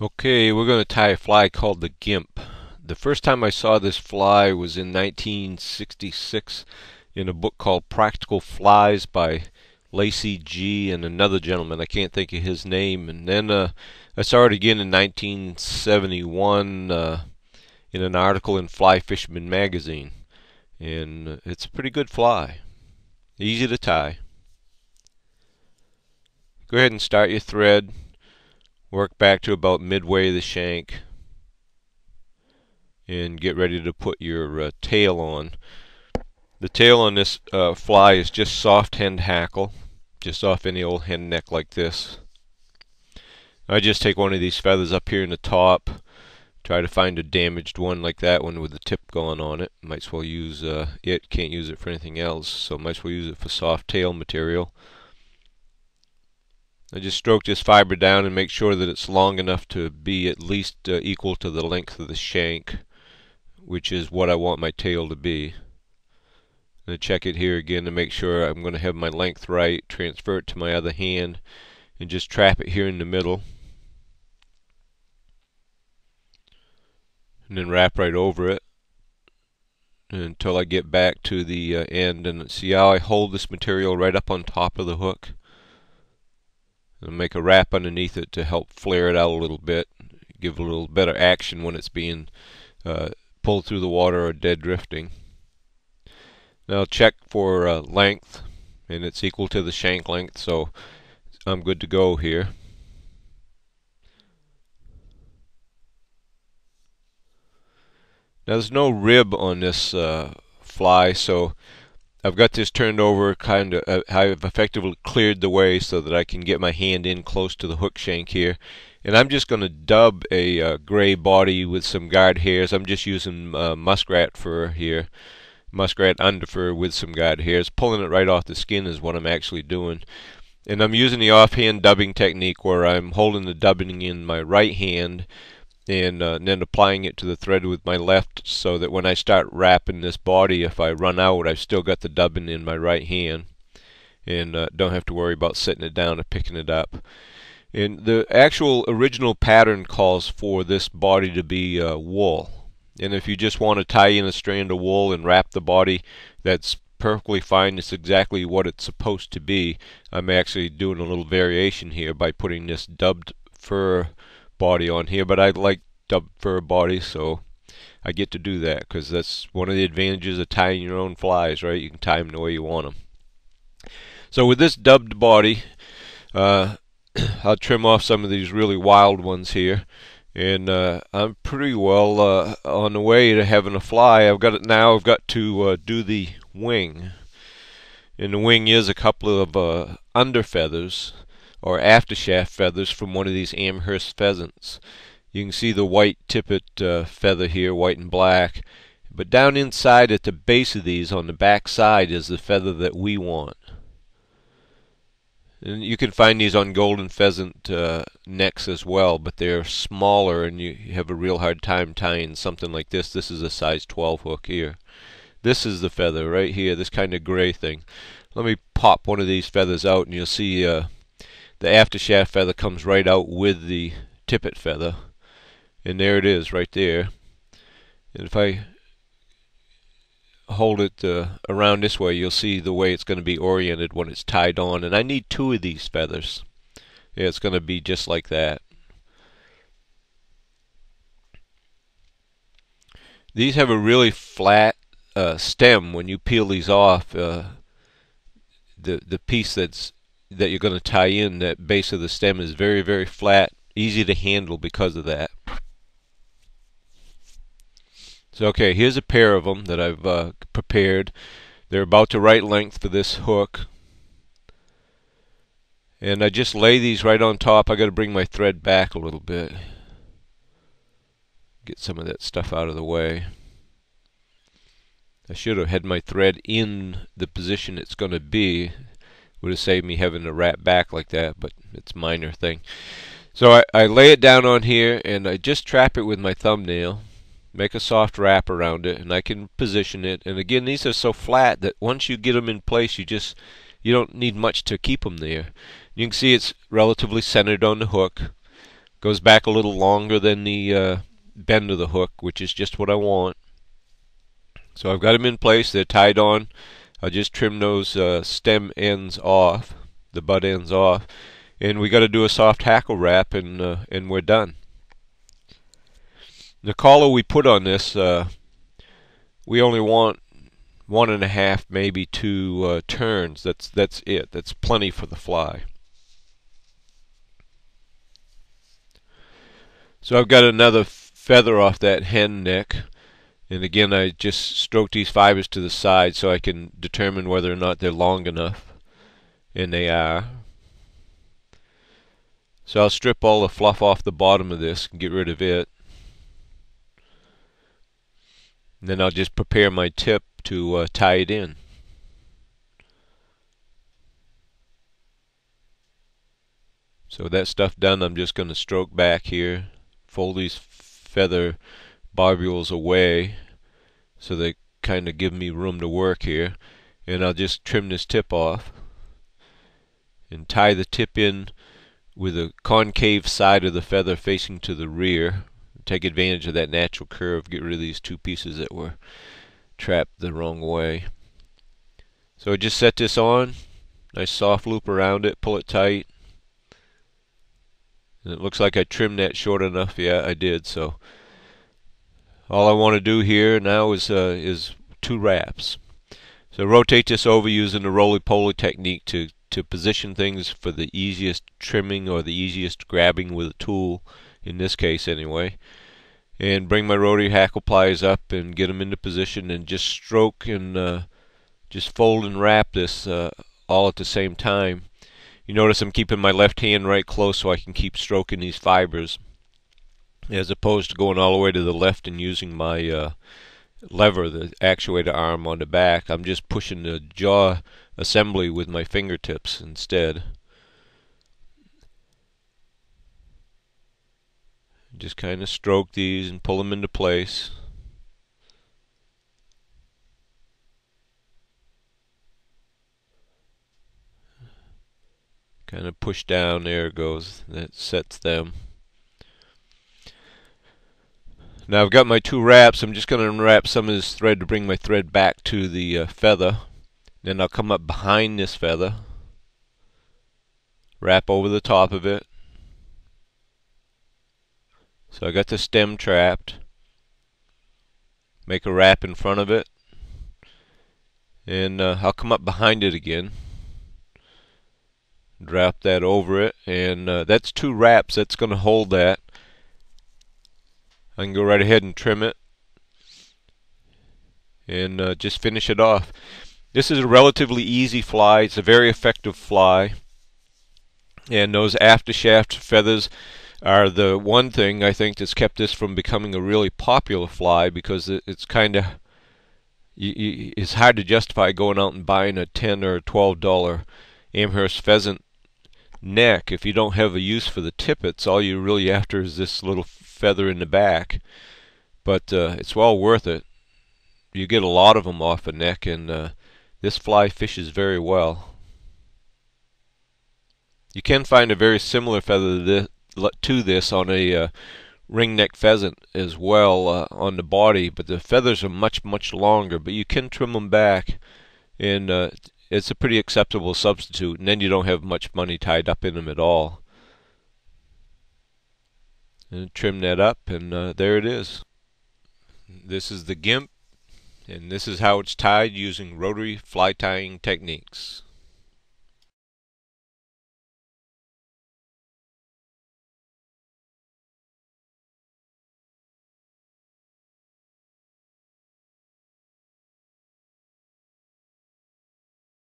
Okay, we're going to tie a fly called the Gimp. The first time I saw this fly was in 1966 in a book called Practical Flies by Lacey G. and another gentleman. I can't think of his name. And then I saw it again in 1971 in an article in Fly Fisherman magazine. And it's a pretty good fly. Easy to tie. Go ahead and start your thread. Work back to about midway of the shank and get ready to put your tail on. The tail on this fly is just soft hen hackle, just off any old hen neck like this. I just take one of these feathers up here in the top, try to find a damaged one like that one with the tip gone on it. Might as well use it, can't use it for anything else, so might as well use it for soft tail material. I just stroke this fiber down and make sure that it's long enough to be at least equal to the length of the shank, which is what I want my tail to be. I'm going to check it here again to make sure I'm going to have my length right, transfer it to my other hand, and just trap it here in the middle. And then wrap right over it until I get back to the end. And see how I hold this material right up on top of the hook? And make a wrap underneath it to help flare it out a little bit, give a little better action when it's being pulled through the water or dead drifting. Now check for length, and it's equal to the shank length, so I'm good to go here. Now there's no rib on this fly, so I've got this turned over, I've effectively cleared the way so that I can get my hand in close to the hook shank here. And I'm just going to dub a gray body with some guard hairs. I'm just using muskrat fur here, muskrat underfur with some guard hairs. Pulling it right off the skin is what I'm actually doing. And I'm using the offhand dubbing technique where I'm holding the dubbing in my right hand and then applying it to the thread with my left, so that when I start wrapping this body, if I run out, I've still got the dubbing in my right hand and don't have to worry about setting it down or picking it up. And the actual original pattern calls for this body to be wool. And if you just want to tie in a strand of wool and wrap the body, that's perfectly fine. It's exactly what it's supposed to be. I'm actually doing a little variation here by putting this dubbed fur body on here, but I like dubbed fur body, so I get to do that because that's one of the advantages of tying your own flies, right? You can tie them the way you want them. So with this dubbed body, I'll trim off some of these really wild ones here, and I'm pretty well on the way to having a fly. I've got it now. I've got to do the wing, and the wing is a couple of under feathers or aftershaft feathers from one of these Amherst pheasants. You can see the white tippet feather here, white and black, but down inside at the base of these on the back side is the feather that we want. And you can find these on golden pheasant necks as well, but they're smaller and you have a real hard time tying something like this. This is a size 12 hook here. This is the feather right here, this kind of gray thing. Let me pop one of these feathers out and you'll see the aftershaft feather comes right out with the tippet feather, and there it is right there. And if I hold it around this way, you'll see the way it's going to be oriented when it's tied on. And I need two of these feathers. Yeah, it's going to be just like that. These have a really flat stem. When you peel these off, the piece that you're going to tie in, that base of the stem, is very, very flat, easy to handle because of that. So okay, here's a pair of them that I've prepared. They're about the right length for this hook. And I just lay these right on top. I got to bring my thread back a little bit. Get some of that stuff out of the way. I should have had my thread in the position it's going to be. Would have saved me having to wrap back like that, but it's a minor thing. So I lay it down on here and I just trap it with my thumbnail, make a soft wrap around it, and I can position it. And again, these are so flat that once you get them in place, you don't need much to keep them there. You can see it's relatively centered on the hook. Goes back a little longer than the bend of the hook, which is just what I want. So I've got them in place. They're tied on. I'll just trim those stem ends off, the butt ends off, and we got to do a soft hackle wrap, and we're done. The collar we put on this, we only want 1.5, maybe 2 turns. That's it. That's plenty for the fly. So I've got another feather off that hen neck, and again I just stroke these fibers to the side so I can determine whether or not they're long enough, and they are. So I'll strip all the fluff off the bottom of this and get rid of it. And then I'll just prepare my tip to tie it in. So with that stuff done, I'm just going to stroke back here, fold these feather barbules away so they kind of give me room to work here, and I'll just trim this tip off and tie the tip in with the concave side of the feather facing to the rear. Take advantage of that natural curve, get rid of these 2 pieces that were trapped the wrong way. So I just set this on, nice soft loop around it, pull it tight. And it looks like I trimmed that short enough. Yeah, I did. So all I want to do here now is 2 wraps. So rotate this over using the roly-poly technique to position things for the easiest trimming or the easiest grabbing with a tool, in this case anyway. And bring my rotary hackle pliers up and get them into position and just stroke and just fold and wrap this all at the same time. You notice I'm keeping my left hand right close so I can keep stroking these fibers, as opposed to going all the way to the left and using my lever, the actuator arm on the back. I'm just pushing the jaw assembly with my fingertips instead. Just kind of stroke these and pull them into place. Kind of push down, there it goes, that sets them. Now I've got my 2 wraps. I'm just going to unwrap some of this thread to bring my thread back to the feather. Then I'll come up behind this feather, wrap over the top of it. So I got the stem trapped. Make a wrap in front of it, and I'll come up behind it again. Drop that over it, and that's 2 wraps. That's going to hold that. I can go right ahead and trim it and just finish it off. This is a relatively easy fly. It's a very effective fly, and those aftershaft feathers are the one thing I think that's kept this from becoming a really popular fly, because it's kind of it's hard to justify going out and buying a $10 or $12 Amherst pheasant neck if you don't have a use for the tippets. All you're really after is this little feather in the back, but it's well worth it. You get a lot of them off a neck, and this fly fishes very well. You can find a very similar feather to this on a ringneck pheasant as well on the body, but the feathers are much longer, but you can trim them back, and it's a pretty acceptable substitute, and then you don't have much money tied up in them at all. And trim that up, and there it is. This is the Gimp, and this is how it's tied using rotary fly tying techniques.